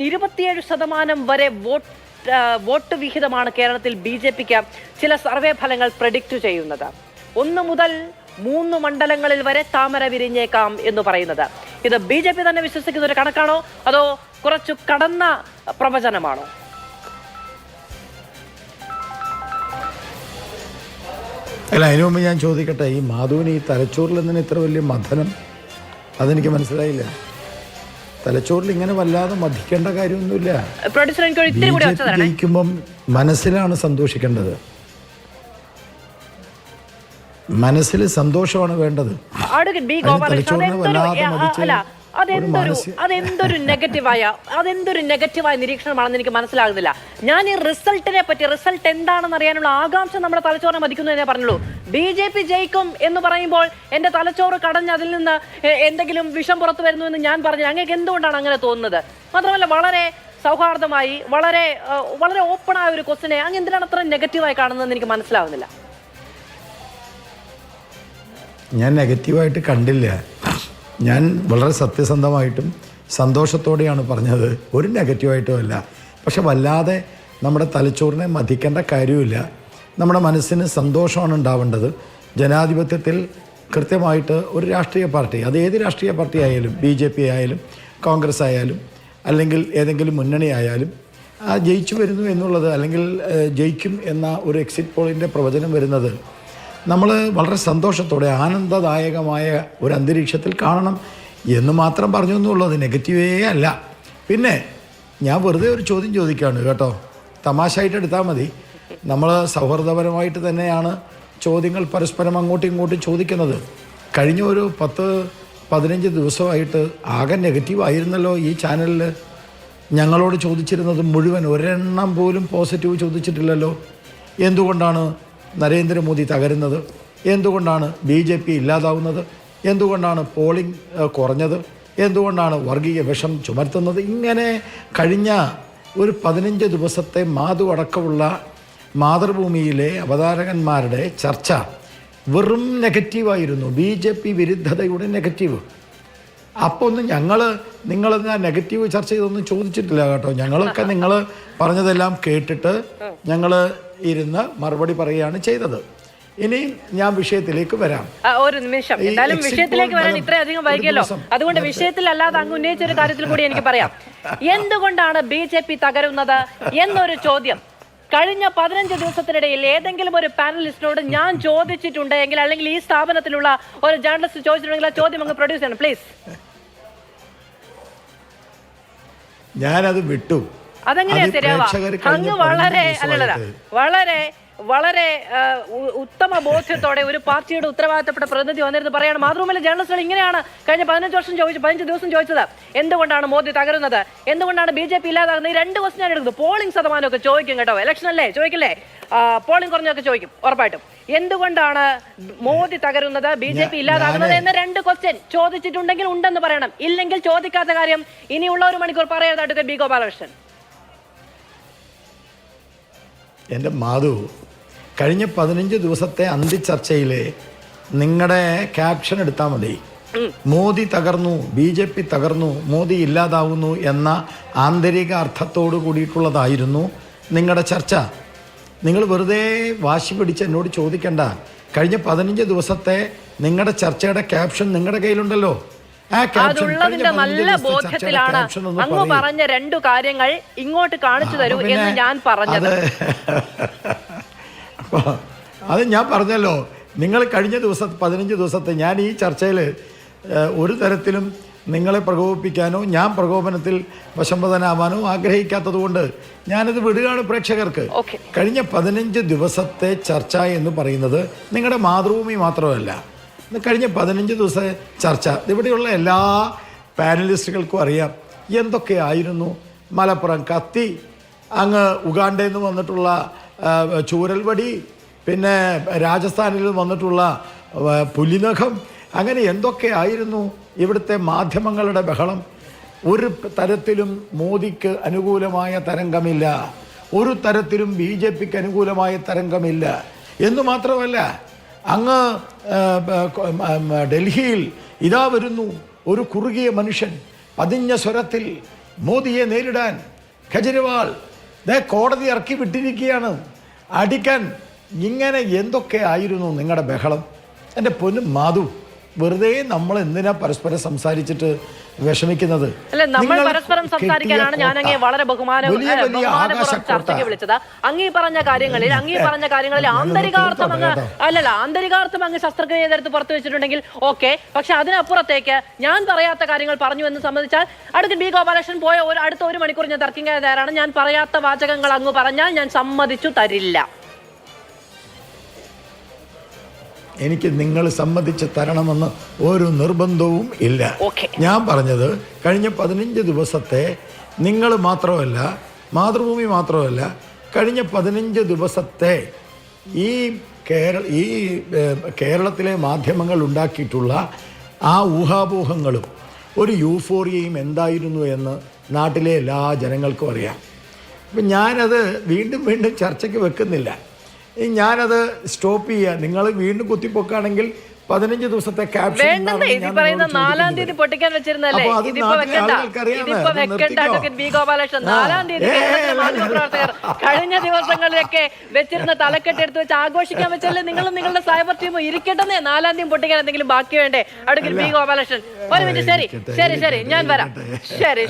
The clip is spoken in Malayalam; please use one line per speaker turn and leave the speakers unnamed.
27% വരെ വോട്ട് വിഹിതമാണ് കേരളത്തിൽ ബി.ജെ.പിക്ക് ചില സർവേ ഫലങ്ങൾ പ്രഡിക്റ്റ് ചെയ്യുന്നത്. 1 മുതൽ 3 മണ്ഡലങ്ങളിൽ വരെ താമര വിരിഞ്ഞേക്കാം എന്ന് പറയുന്നത്. ഇത് ബി.ജെ.പി തന്നെ വിശ്വസിക്കുന്ന ഒരു കണക്കാണോ അതോ കുറച്ചു കടന്ന പ്രവചനമാണോ?
അല്ല, അതിനു മുമ്പ് ഞാൻ ചോദിക്കട്ടെ, ഈ മാധുവിന് ഈ തലച്ചോറിൽ നിന്ന് ഇത്ര വലിയ മഥനം അതെനിക്ക് മനസ്സിലായില്ല. തലച്ചോറിൽ ഇങ്ങനെ വല്ലാതെ മതിക്കേണ്ട കാര്യമൊന്നുമില്ല. ജയിക്കുമ്പം മനസ്സിലാണ് സന്തോഷിക്കേണ്ടത്, മനസ്സിൽ സന്തോഷമാണ് വേണ്ടത്. തലച്ചോറിനെ വല്ലാതെ മതിച്ച്
അതെന്തൊരു നെഗറ്റീവായ നിരീക്ഷണമാണെന്ന് എനിക്ക് മനസ്സിലാകുന്നില്ല. ഞാൻ ഈ റിസൾട്ട് എന്താണെന്ന് അറിയാനുള്ള ആകാംക്ഷ നമ്മുടെ തലച്ചോറിനെ മതിക്കുന്നു എന്നേ പറഞ്ഞുള്ളൂ. ബി.ജെ.പി ജയിക്കും എന്ന് പറയുമ്പോൾ എന്റെ തലച്ചോറ് കടഞ്ഞ് അതിൽ നിന്ന് എന്തെങ്കിലും വിഷം പുറത്തു വരുന്നു എന്ന് ഞാൻ പറഞ്ഞു. അങ്ങേക്ക് എന്തുകൊണ്ടാണ് അങ്ങനെ തോന്നുന്നത്? മാത്രമല്ല, വളരെ സൗഹാർദ്ദമായി വളരെ വളരെ ഓപ്പണായ ഒരു ക്വസ്റ്റിനെ അങ്ങ് എന്തിനാണ് അത്ര നെഗറ്റീവായി കാണുന്നതെന്ന് എനിക്ക് മനസ്സിലാവുന്നില്ല.
ഞാൻ നെഗറ്റീവായിട്ട് കണ്ടില്ല. ഞാൻ വളരെ സത്യസന്ധമായിട്ടും സന്തോഷത്തോടെയാണ് പറഞ്ഞത്, ഒരു നെഗറ്റീവായിട്ടും അല്ല. പക്ഷെ വല്ലാതെ നമ്മുടെ തലച്ചോറിനെ മതിക്കേണ്ട കാര്യമില്ല. നമ്മുടെ മനസ്സിന് സന്തോഷമാണ് ഉണ്ടാവേണ്ടത്. ജനാധിപത്യത്തിൽ കൃത്യമായിട്ട് ഒരു രാഷ്ട്രീയ പാർട്ടി, അത് ഏത് രാഷ്ട്രീയ പാർട്ടി ആയാലും, ബി.ജെ.പി ആയാലും കോൺഗ്രസ് ആയാലും അല്ലെങ്കിൽ ഏതെങ്കിലും മുന്നണി ആയാലും ജയിച്ചു വരുന്നു എന്നുള്ളത്, അല്ലെങ്കിൽ ജയിക്കും എന്ന ഒരു എക്സിറ്റ് പോളിൻ്റെ പ്രവചനം വരുന്നത് നമ്മൾ വളരെ സന്തോഷത്തോടെ ആനന്ദദായകമായ ഒരു അന്തരീക്ഷത്തിൽ കാണണം എന്ന് മാത്രം പറഞ്ഞു എന്നുള്ളത്, നെഗറ്റീവേ അല്ല. പിന്നെ ഞാൻ വെറുതെ ഒരു ചോദ്യം ചോദിക്കുകയാണ് കേട്ടോ, തമാശയായിട്ട് എടുത്താൽ മതി. നമ്മൾ സൗഹൃദപരമായിട്ട് തന്നെയാണ് ചോദ്യങ്ങൾ പരസ്പരം അങ്ങോട്ടും ഇങ്ങോട്ടും ചോദിക്കുന്നത്. കഴിഞ്ഞ ഒരു 10-15 ദിവസമായിട്ട് ആകെ നെഗറ്റീവ് ആയിരുന്നല്ലോ ഈ ചാനലിൽ. ഞങ്ങളോട് ചോദിച്ചിരുന്നത് മുഴുവൻ ഒരെണ്ണം പോലും പോസിറ്റീവ് ചോദിച്ചിട്ടില്ലല്ലോ. എന്തുകൊണ്ടാണ് നരേന്ദ്രമോദി തകരുന്നത്? എന്തുകൊണ്ടാണ് ബി.ജെ.പി ഇല്ലാതാവുന്നത്? എന്തുകൊണ്ടാണ് പോളിംഗ് കുറഞ്ഞത്? എന്തുകൊണ്ടാണ് വർഗീയ വിഷം ചുമർത്തുന്നത്? ഇങ്ങനെ കഴിഞ്ഞ ഒരു 15 ദിവസത്തെ മാധു അടക്കമുള്ള മാതൃഭൂമിയിലെ അവതാരകന്മാരുടെ ചർച്ച വെറും നെഗറ്റീവായിരുന്നു, ബി.ജെ.പി വിരുദ്ധതയുടെ നെഗറ്റീവ്. അപ്പോൾ ഒന്നും നിങ്ങളെന്നാ നെഗറ്റീവ് ചർച്ച ചെയ്തൊന്നും ചോദിച്ചിട്ടില്ല കേട്ടോ. ഞങ്ങളൊക്കെ നിങ്ങൾ പറഞ്ഞതെല്ലാം കേട്ടിട്ട് ഞങ്ങൾ ഇരുന്ന് മറുപടി പറയുകയാണ് ചെയ്തത്. ഇനി ഞാൻ വിഷയത്തിലേക്ക് വരാം.
ഒരു നിമിഷം, എന്തായാലും വിഷയത്തിലേക്ക് വരാൻ ഇത്രയധികം വൈകിയല്ലോ. അതുകൊണ്ട് വിഷയത്തിലല്ലാതെ അങ്ങ് ഉന്നയിച്ച ഒരു കാര്യത്തിൽ കൂടി എനിക്ക് പറയാം. എന്തുകൊണ്ടാണ് ബി.ജെ.പി തകരുന്നത് എന്നൊരു ചോദ്യം കഴിഞ്ഞ 15 ദിവസത്തിനിടയിൽ ഏതെങ്കിലും ഒരു പാനലിസ്റ്റിനോട് ഞാൻ ചോദിച്ചിട്ടുണ്ടെങ്കിൽ, അല്ലെങ്കിൽ ഈ സ്ഥാപനത്തിലുള്ള ഒരു ജേർണലിസ്റ്റ് ചോദിച്ചിട്ടുണ്ടെങ്കിൽ ആ ചോദ്യം അങ്ങ് പ്രൊഡ്യൂസ് ചെയ്യണം പ്ലീസ്.
ഞാനത് വിട്ടു.
അതെങ്ങനെയാ ശരിയാവാ? അങ്ങ് വളരെ വളരെ ഉത്തമ ബോധ്യത്തോടെ ഒരു പാർട്ടിയുടെ ഉത്തരവാദിത്തപ്പെട്ട പ്രതിനിധി വന്നിരുന്ന് പറയാണ്, മാതൃഭൂമിയിലെ ജേർണലിസ്റ്റുകൾ ഇങ്ങനെയാണ് കഴിഞ്ഞ 15 ദിവസം ചോദിച്ചത്, എന്തുകൊണ്ടാണ് മോദി തകരുന്നത്, എന്തുകൊണ്ടാണ് ബി.ജെ.പി ഇല്ലാതാകുന്നത്? ഈ 2 ക്വസ്റ്റ്യൻ ഞാൻ എടുക്കുന്നു. പോളിംഗ് ശതമാനമൊക്കെ ചോദിക്കും കേട്ടോ, ഇലക്ഷൻ അല്ലേ, ചോദിക്കില്ലേ? പോളിംഗ് കുറഞ്ഞൊക്കെ ചോദിക്കും ഉറപ്പായിട്ടും. എന്തുകൊണ്ടാണ് മോദി തകരുന്നത്, ബി.ജെ.പി ഇല്ലാതാകുന്നത് എന്ന 2 ക്വസ്റ്റ്യൻ ചോദിച്ചിട്ടുണ്ടെങ്കിൽ ഉണ്ടെന്ന് പറയണം. ഇല്ലെങ്കിൽ ചോദിക്കാത്ത കാര്യം ഇനിയുള്ള 1 മണിക്കൂർ പറയരുതായിട്ട് ബി ഗോപാലകൃഷ്ണൻ.
എൻ്റെ മാധു, കഴിഞ്ഞ 15 ദിവസത്തെ അന്തിച്ചർച്ചയിലെ നിങ്ങളുടെ ക്യാപ്ഷൻ എടുത്താൽ മതി. മോദി തകർന്നു, ബി.ജെ.പി തകർന്നു, മോദി ഇല്ലാതാവുന്നു എന്ന ആന്തരിക അർത്ഥത്തോട് കൂടിയിട്ടുള്ളതായിരുന്നു നിങ്ങളുടെ ചർച്ച. നിങ്ങൾ വെറുതെ വാശി പിടിച്ച് എന്നോട് ചോദിക്കണ്ട. കഴിഞ്ഞ 15 ദിവസത്തെ നിങ്ങളുടെ ചർച്ചയുടെ ക്യാപ്ഷൻ നിങ്ങളുടെ കയ്യിലുണ്ടല്ലോ.
അതുള്ളതിന്റെ നല്ല ബോധ്യത്തിലാണ് അങ്ങ് പറഞ്ഞ 2 കാര്യങ്ങൾ ഇങ്ങോട്ട് കാണിച്ചു തരൂ എന്ന് ഞാൻ പറഞ്ഞത്.
അത് ഞാൻ പറഞ്ഞല്ലോ. നിങ്ങൾ കഴിഞ്ഞ 15 ദിവസത്തെ ഞാൻ ഈ ചർച്ചയിൽ ഒരു തരത്തിലും നിങ്ങളെ പ്രകോപിപ്പിക്കാനോ ഞാൻ പ്രകോപനത്തിൽ വശംവദനാവാനോ ആഗ്രഹിക്കാത്തത് കൊണ്ട് ഞാനത് വിടുകയാണ് പ്രേക്ഷകർക്ക്. കഴിഞ്ഞ 15 ദിവസത്തെ ചർച്ച എന്ന് പറയുന്നത് നിങ്ങളുടെ മാതൃഭൂമി മാത്രമല്ല, കഴിഞ്ഞ 15 ദിവസ ചർച്ച ഇവിടെയുള്ള എല്ലാ പാനലിസ്റ്റുകൾക്കും അറിയാം എന്തൊക്കെയായിരുന്നു. മലപ്പുറം കത്തി, അങ്ങ് ഉഗാണ്ടയിൽ നിന്ന് വന്നിട്ടുള്ള ചൂരൽവടി, പിന്നെ രാജസ്ഥാനിൽ വന്നിട്ടുള്ള പുലിനഖം, അങ്ങനെ എന്തൊക്കെയായിരുന്നു ഇവിടുത്തെ മാധ്യമങ്ങളുടെ ബഹളം. ഒരു തരത്തിലും മോദിക്ക് അനുകൂലമായ തരംഗമില്ല, ഒരു തരത്തിലും ബി.ജെ.പിക്ക് അനുകൂലമായ തരംഗമില്ല എന്ന് മാത്രമല്ല, അങ്ങ് ഡൽഹിയിൽ ഇതാ വരുന്നു ഒരു കുറുകിയ മനുഷ്യൻ പതിഞ്ഞ സ്വരത്തിൽ മോദിയെ നേരിടാൻ കെജ്രിവാൾ കോടതി ഇറക്കി വിട്ടിരിക്കുകയാണ് അടിക്കാൻ. ഇങ്ങനെ എന്തൊക്കെ ആയിരുന്നു നിങ്ങളുടെ ബഹളം? എൻ്റെ പൊന്നും മാധു, വെറുതെ നമ്മൾ എന്തിനാ പരസ്പരം സംസാരിച്ചിട്ട് വിഷമിക്കുന്നത്?
അല്ല, നമ്മൾ പരസ്പരം സംസാരിക്കാനാണ് ഞാൻ അങ്ങേ വളരെ ബഹുമാനപൂർവ്വം ചർച്ചയ്ക്ക് വിളിച്ചത്. അങ്ങീ പറഞ്ഞ കാര്യങ്ങളിൽ ആന്തരികാർത്ഥം അങ്ങ് ശസ്ത്രക്രിയ ചെയ്തെടുത്ത് പുറത്തു വെച്ചിട്ടുണ്ടെങ്കിൽ ഓക്കെ. പക്ഷെ അതിനപ്പുറത്തേക്ക് ഞാൻ പറയാത്ത കാര്യങ്ങൾ പറഞ്ഞു എന്ന് സമ്മതിച്ചാൽ അഡ്വക്കേറ്റ് ബി ഗോപാലകൃഷ്ണൻ പോയ അടുത്ത 1 മണിക്കൂർ ഞാൻ തർക്കിക്കാൻ തയ്യാറാണ്. ഞാൻ പറയാത്ത വാചകങ്ങൾ അങ്ങ് പറഞ്ഞാൽ ഞാൻ സമ്മതിച്ചു തരില്ല.
എനിക്ക് നിങ്ങൾ സമ്മതിച്ച് തരണമെന്ന് ഒരു നിർബന്ധവും ഇല്ല. ഞാൻ പറഞ്ഞത് കഴിഞ്ഞ 15 ദിവസത്തെ നിങ്ങൾ മാത്രമല്ല, മാതൃഭൂമി മാത്രമല്ല, കഴിഞ്ഞ 15 ദിവസത്തെ ഈ കേരളത്തിലെ മാധ്യമങ്ങൾ ഉണ്ടാക്കിയിട്ടുള്ള ആ ഊഹാപോഹങ്ങളും ഒരു യൂഫോറിയയും എന്തായിരുന്നു എന്ന് നാട്ടിലെ എല്ലാ ജനങ്ങൾക്കും അറിയാം. അപ്പം ഞാനത് വീണ്ടും വീണ്ടും ചർച്ചയ്ക്ക് വെക്കുന്നില്ല. ഞാനത് സ്റ്റോപ്പ് ചെയ്യുക. നിങ്ങൾ വീണ്ടും കുത്തിപ്പൊക്കുകയാണെങ്കിൽ 15 ദിവസത്തെ ക്യാപ്ഷൻ
4-ാം തീയതി പൊട്ടിക്കാൻ വെച്ചിരുന്നല്ലേ? കഴിഞ്ഞ ദിവസങ്ങളിലൊക്കെ വെച്ചിരുന്ന തലക്കെട്ടെടുത്ത് വെച്ച് ആഘോഷിക്കാൻ വെച്ചല്ലേ നിങ്ങളും നിങ്ങളുടെ സൈബർ ടീമും ഇരിക്കട്ടെ. 4-ാം തീയതി പൊട്ടിക്കാൻ എന്തെങ്കിലും ബാക്കി വേണ്ടേ? അഡ്വക്കേറ്റ് ബി ഗോപാലകൃഷ്ണൻ, ഒരു മിനിറ്റ്. ശരി, ഞാൻ വരാം. ശരി.